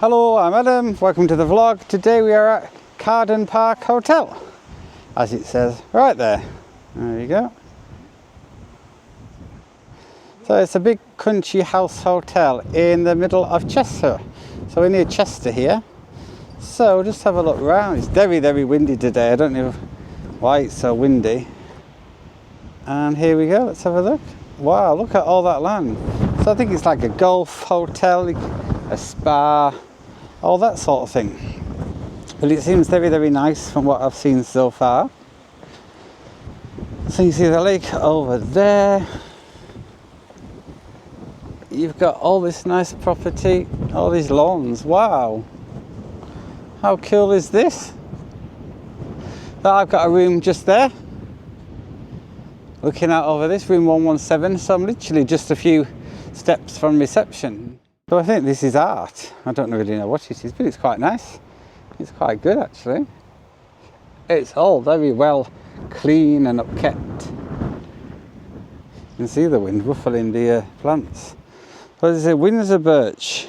Hello, I'm Adam. Welcome to the vlog. Today we are at Carden Park Hotel, as it says right there. There you go. So it's a big country house hotel in the middle of Cheshire. So we're near Chester here. So just have a look around. It's very, very windy today. I don't know why it's so windy. And here we go. Let's have a look. Wow, look at all that land. So I think it's like a golf hotel, a spa, all that sort of thing. But it seems very, very nice from what I've seen so far. So you see the lake over there. You've got all this nice property, all these lawns. Wow. How cool is this? But I've got a room just there. Looking out over this, room 117. So I'm literally just a few steps from reception. So I think this is art. I don't really know what it is, but it's quite nice. It's quite good actually. It's all very well clean and upkept. You can see the wind ruffling the plants. What is it? Windsor birch.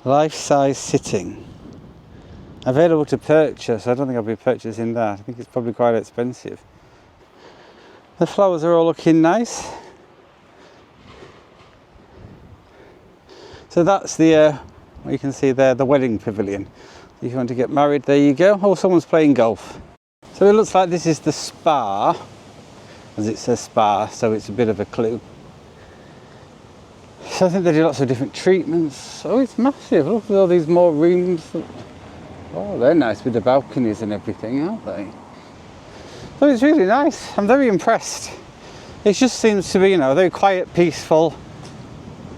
Life-size sitting. Available to purchase. I don't think I'll be purchasing that. I think it's probably quite expensive. The flowers are all looking nice. So that's the, what you can see there, the wedding pavilion. If you want to get married, there you go. Oh, someone's playing golf. So it looks like this is the spa, as it says spa, so it's a bit of a clue. So I think they do lots of different treatments. Oh, it's massive. Look at all these more rooms. Oh, they're nice with the balconies and everything, aren't they? So it's really nice. I'm very impressed. It just seems to be, you know, a very quiet, peaceful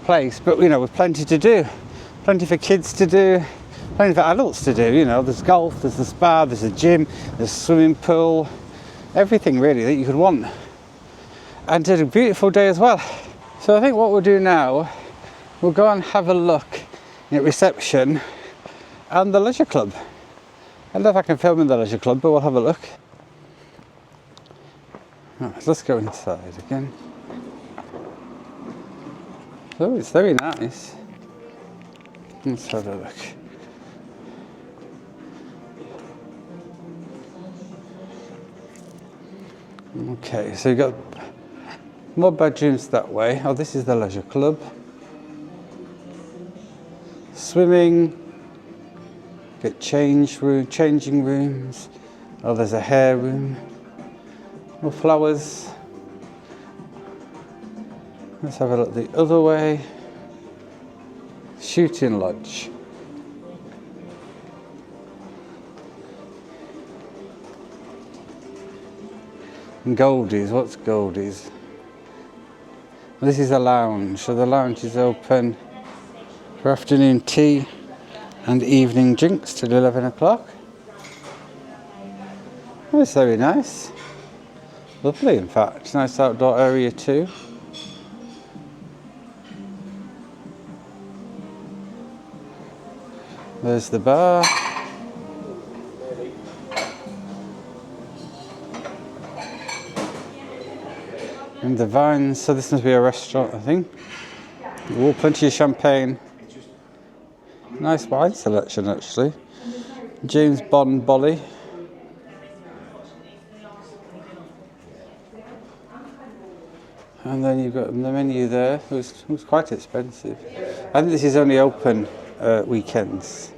place, but you know, with plenty to do. Plenty for kids to do, plenty for adults to do. You know, there's golf, there's the spa, there's a gym, there's a swimming pool, everything really that you could want. And it's a beautiful day as well. So I think what we'll do now, we'll go and have a look at reception and the leisure club. I don't know if I can film in the leisure club, but we'll have a look. Right, let's go inside again. Oh, it's very nice. Let's have a look. Okay, so you've got more bedrooms that way. Oh, this is the leisure club. Swimming. Get changing rooms. Oh, there's a hair room. More flowers. Let's have a look the other way. Shooting lodge. And Goldie's, what's Goldie's? This is a lounge, so the lounge is open for afternoon tea and evening drinks till 11 o'clock. That's very nice. Lovely, in fact. Nice outdoor area too. There's the bar. And the vines, so this must be a restaurant, I think. Oh, plenty of champagne. Nice wine selection, actually. James Bond Bolly. And then you've got the menu there. It was quite expensive. I think this is only open weekends.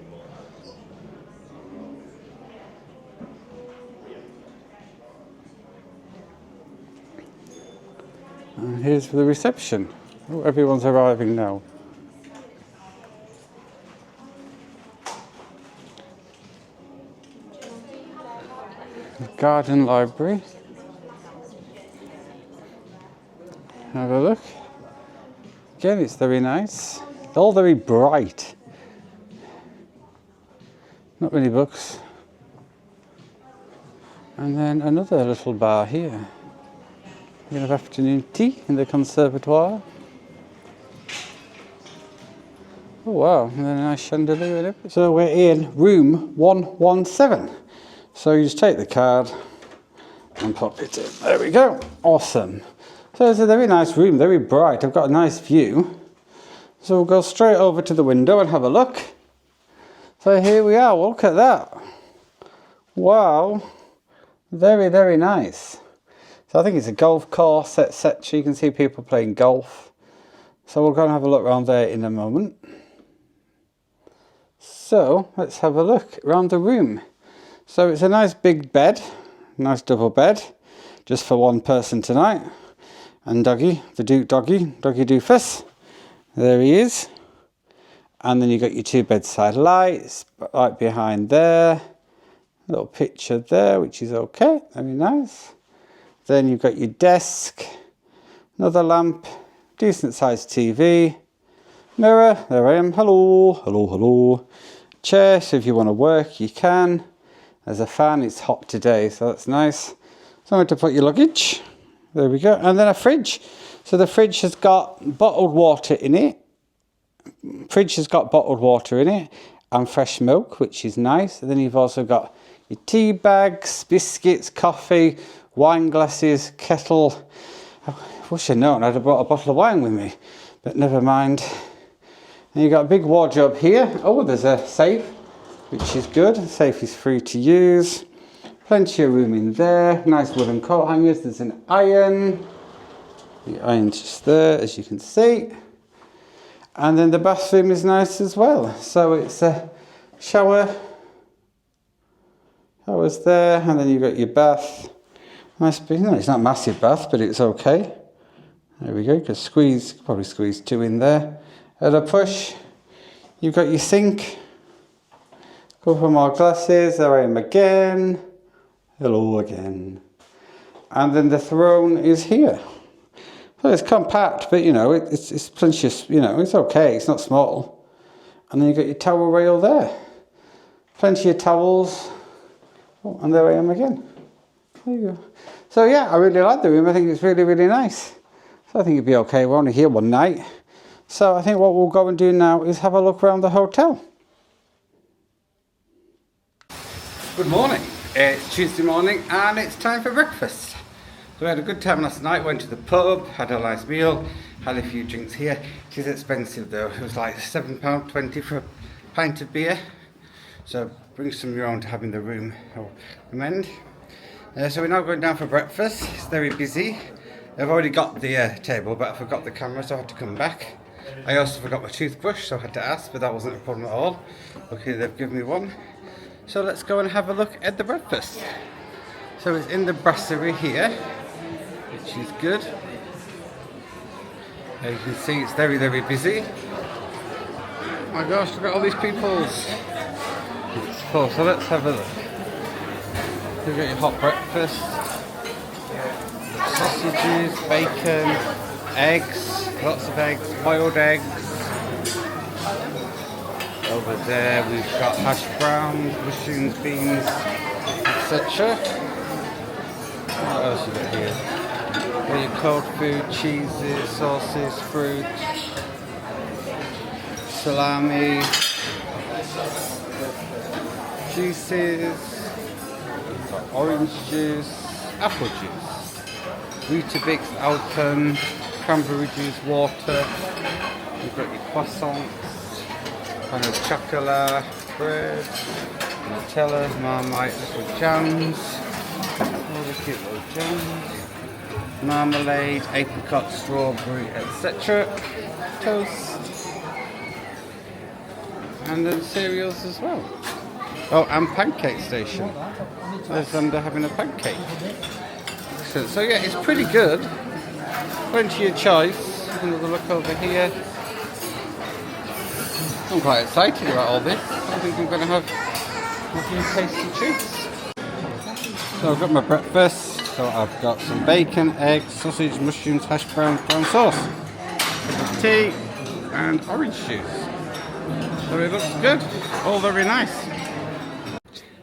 And here's the reception. Oh, everyone's arriving now. Garden library. Have a look. Again, it's very nice. It's all very bright. Not many books. And then another little bar here. We're going to have afternoon tea in the conservatoire. Oh wow, and then a nice chandelier and everything. So we're in room 117. So you just take the card and pop it in. There we go. Awesome. So it's a very nice room, very bright. I've got a nice view. So we'll go straight over to the window and have a look. So here we are, look at that. Wow, very, very nice. So I think it's a golf course, etc. You can see people playing golf. So we'll go and have a look around there in a moment. So let's have a look around the room. So it's a nice big bed, nice double bed, just for one person tonight. And Doggy, the Duke Doggy, Doggy Doofus. There he is. And then you got your two bedside lights, right behind there. Little picture there, which is okay, very nice. Then you've got your desk, another lamp, decent sized TV, mirror, there I am, hello, hello, hello. Chair, so if you want to work, you can. There's a fan, it's hot today, so that's nice. Somewhere to put your luggage, there we go. And then a fridge. So the fridge has got bottled water in it. Fridge has got bottled water in it and fresh milk, which is nice. And then you've also got your tea bags, biscuits, coffee, wine glasses, kettle. I wish I'd known I'd have brought a bottle of wine with me, but never mind. And you've got a big wardrobe here. Oh, there's a safe, which is good. The safe is free to use. Plenty of room in there. Nice wooden coat hangers. There's an iron. The iron's just there, as you can see. And then the bathroom is nice as well. So it's a shower. Shower's there, and then you've got your bath. Nice big, no, it's not a massive bath, but it's okay. There we go, you can probably squeeze two in there. At a push, you've got your sink. Couple more glasses, there I am again. Hello again. And then the throne is here. So it's compact, but you know, it's plenty of, you know, it's okay, it's not small. And then you've got your towel rail there. Plenty of towels. Oh, and there I am again. There you go. So yeah, I really like the room. I think it's really, really nice. So I think it'd be okay. We're only here one night. So I think what we'll go and do now is have a look around the hotel. Good morning. It's Tuesday morning and it's time for breakfast. So we had a good time last night, went to the pub, had a nice meal, had a few drinks here. It is expensive though. It was like £7.20 for a pint of beer. So bring some of your own to have in the room, I recommend. So we're now going down for breakfast. It's very busy. I've already got the table, but I forgot the camera, so I had to come back. I also forgot my toothbrush, so I had to ask, but that wasn't a problem at all. Okay, they've given me one. So let's go and have a look at the breakfast. So it's in the brasserie here, which is good. As you can see, it's very, very busy. Oh my gosh, look at all these peoples. It's full, so let's have a look. You've got your hot breakfast, sausages, bacon, eggs, lots of eggs, boiled eggs. Over there we've got hash browns, mushrooms, beans, etc. What else have we got here? Got your cold food, cheeses, sauces, fruit, salami, juices. Orange juice, apple juice, Weetabix, Alpen, cranberry juice, water. You've got your croissants, kind of chocolate, bread, Nutella, Marmite, little jams, all the cute little jams, marmalade, apricot, strawberry, etc. Toast, and then cereals as well. Oh, and pancake station. There's them having a pancake. Excellent. So yeah, it's pretty good. Plenty of choice. Another look over here. I'm quite excited about all this. I think I'm going to have a few tasty treats. So I've got my breakfast. So I've got some bacon, eggs, sausage, mushrooms, hash browns, brown sauce, tea, and orange juice. So it looks good. All very nice.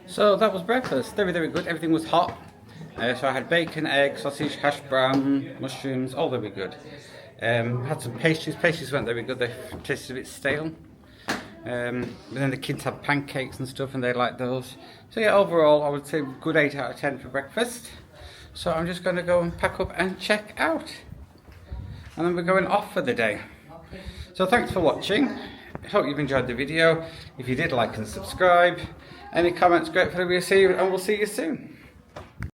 So that was breakfast, very, very good. Everything was hot. So I had bacon, egg, sausage, hash brown, mushrooms, all very good. Had some pastries. Pastries weren't very good, they tasted a bit stale. But then the kids had pancakes and stuff and they liked those. So yeah, overall I would say good 8 out of 10 for breakfast. So I'm just going to go and pack up and check out. And then we're going off for the day. So thanks for watching. I hope you've enjoyed the video. If you did, like and subscribe. Any comments gratefully received, and we'll see you soon.